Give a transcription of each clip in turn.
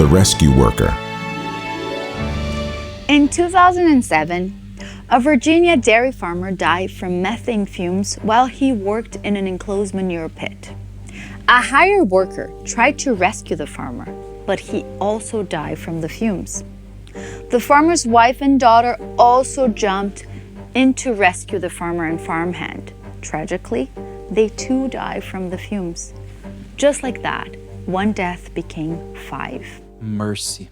the rescue worker. In 2007, a Virginia dairy farmer died from methane fumes while he worked in an enclosed manure pit. A hired worker tried to rescue the farmer, but he also died from the fumes. The farmer's wife and daughter also jumped in to rescue the farmer and farmhand. Tragically, they too died from the fumes. Just like that, one death became 5. Mercy.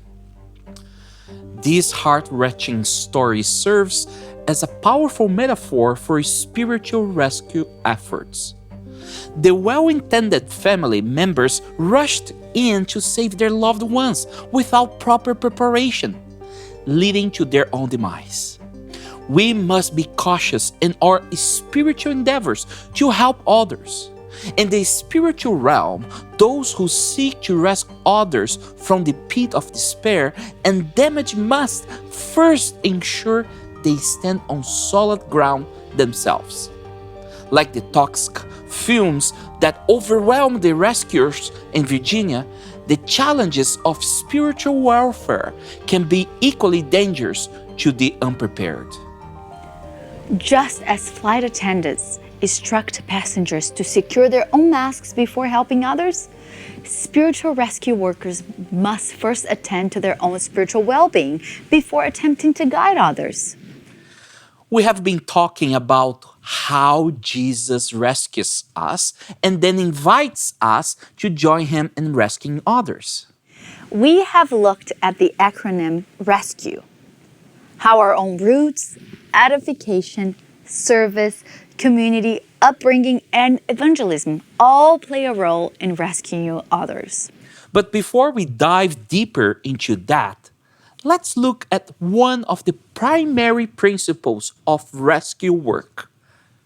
This heart-wrenching story serves as a powerful metaphor for spiritual rescue efforts. The well-intended family members rushed in to save their loved ones without proper preparation, leading to their own demise. We must be cautious in our spiritual endeavors to help others. In the spiritual realm, those who seek to rescue others from the pit of despair and damage must first ensure they stand on solid ground themselves. Like the toxic fumes that overwhelmed the rescuers in Virginia, the challenges of spiritual warfare can be equally dangerous to the unprepared. Just as flight attendants instruct passengers to secure their own masks before helping others, spiritual rescue workers must first attend to their own spiritual well-being before attempting to guide others. We have been talking about how Jesus rescues us and then invites us to join him in rescuing others. We have looked at the acronym RESCUE, how our own roots, edification, service, community, upbringing, and evangelism all play a role in rescuing others. But before we dive deeper into that, let's look at one of the primary principles of rescue work: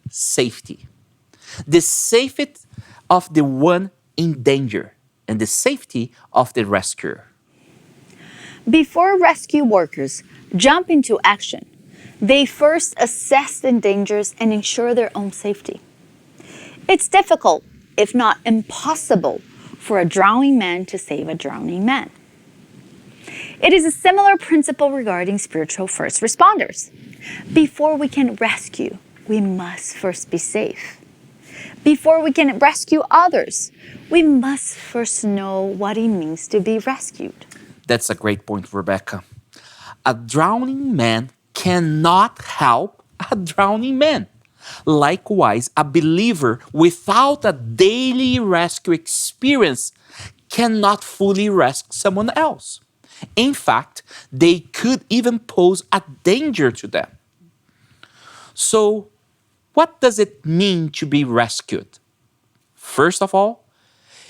safety. The safety of the one in danger and the safety of the rescuer. Before rescue workers jump into action, they first assess the dangers and ensure their own safety. It's difficult, if not impossible, for a drowning man to save a drowning man. It is a similar principle regarding spiritual first responders. Before we can rescue, we must first be safe. Before we can rescue others, we must first know what it means to be rescued. That's a great point, Rebecca. A drowning man cannot help a drowning man. Likewise, a believer without a daily rescue experience cannot fully rescue someone else. In fact, they could even pose a danger to them. So, what does it mean to be rescued? First of all,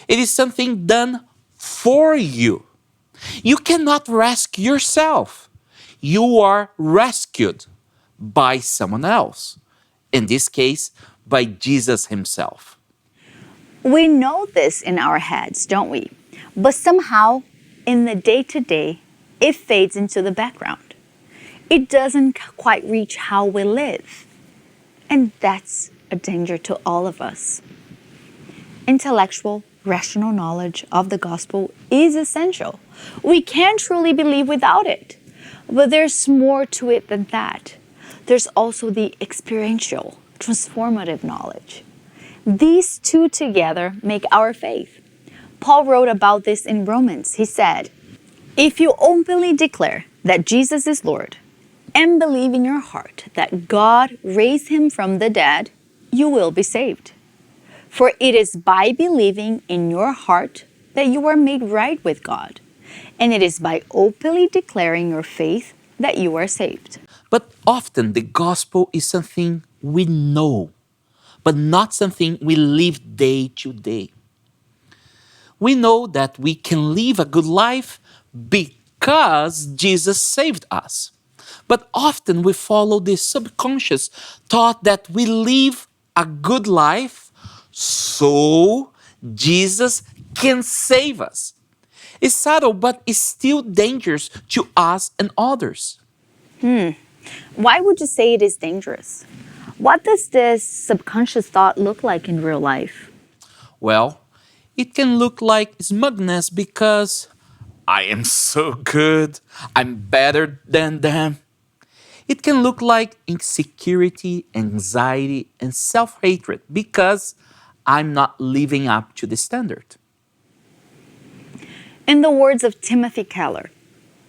it is something done for you. You cannot rescue yourself. You are rescued by someone else. In this case, by Jesus himself. We know this in our heads, don't we? But somehow, in the day-to-day, it fades into the background. It doesn't quite reach how we live. And that's a danger to all of us. Intellectual, rational knowledge of the gospel is essential. We can't truly believe without it. But there's more to it than that. There's also the experiential, transformative knowledge. These two together make our faith. Paul wrote about this in Romans. He said, "If you openly declare that Jesus is Lord and believe in your heart that God raised him from the dead, you will be saved. For it is by believing in your heart that you are made right with God, and it is by openly declaring your faith that you are saved." But often the gospel is something we know, but not something we live day to day. We know that we can live a good life because Jesus saved us. But often we follow the subconscious thought that we live a good life so Jesus can save us. It's subtle, but it's still dangerous to us and others. Why would you say it is dangerous? What does this subconscious thought look like in real life? Well, it can look like smugness because I am so good, I'm better than them. It can look like insecurity, anxiety, and self hatred because I'm not living up to the standard. In the words of Timothy Keller,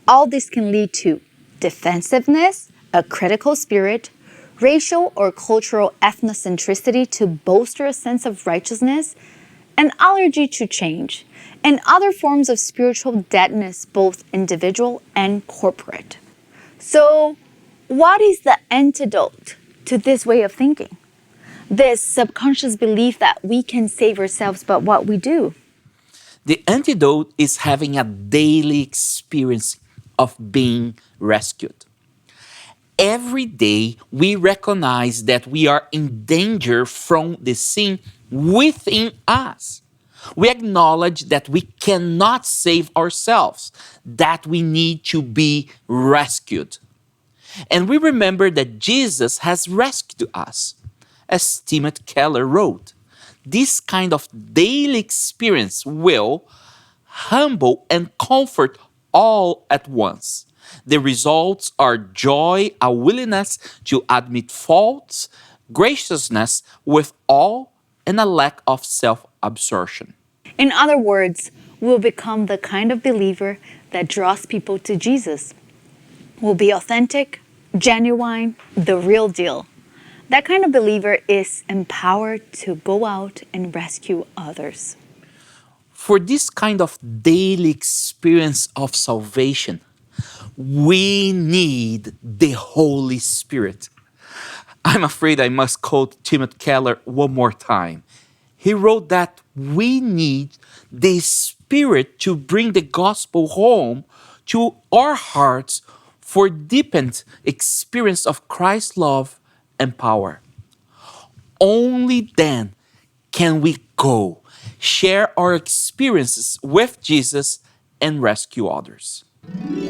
all this can lead to defensiveness, a critical spirit, racial or cultural ethnocentricity to bolster a sense of righteousness, an allergy to change, and other forms of spiritual deadness, both individual and corporate. So, what is the antidote to this way of thinking? This subconscious belief that we can save ourselves but what we do. The antidote is having a daily experience of being rescued. Every day we recognize that we are in danger from the sin within us. We acknowledge that we cannot save ourselves, that we need to be rescued. And we remember that Jesus has rescued us. As Timothy Keller wrote, this kind of daily experience will humble and comfort all at once. The results are joy, a willingness to admit faults, graciousness with all, and a lack of self absorption. In other words, we'll become the kind of believer that draws people to Jesus. We'll be authentic, genuine, the real deal. That kind of believer is empowered to go out and rescue others. For this kind of daily experience of salvation, we need the Holy Spirit. I'm afraid I must quote Timothy Keller one more time. He wrote that we need the Spirit to bring the gospel home to our hearts for deepened experience of Christ's love and power. Only then can we go, share our experiences with Jesus, and rescue others.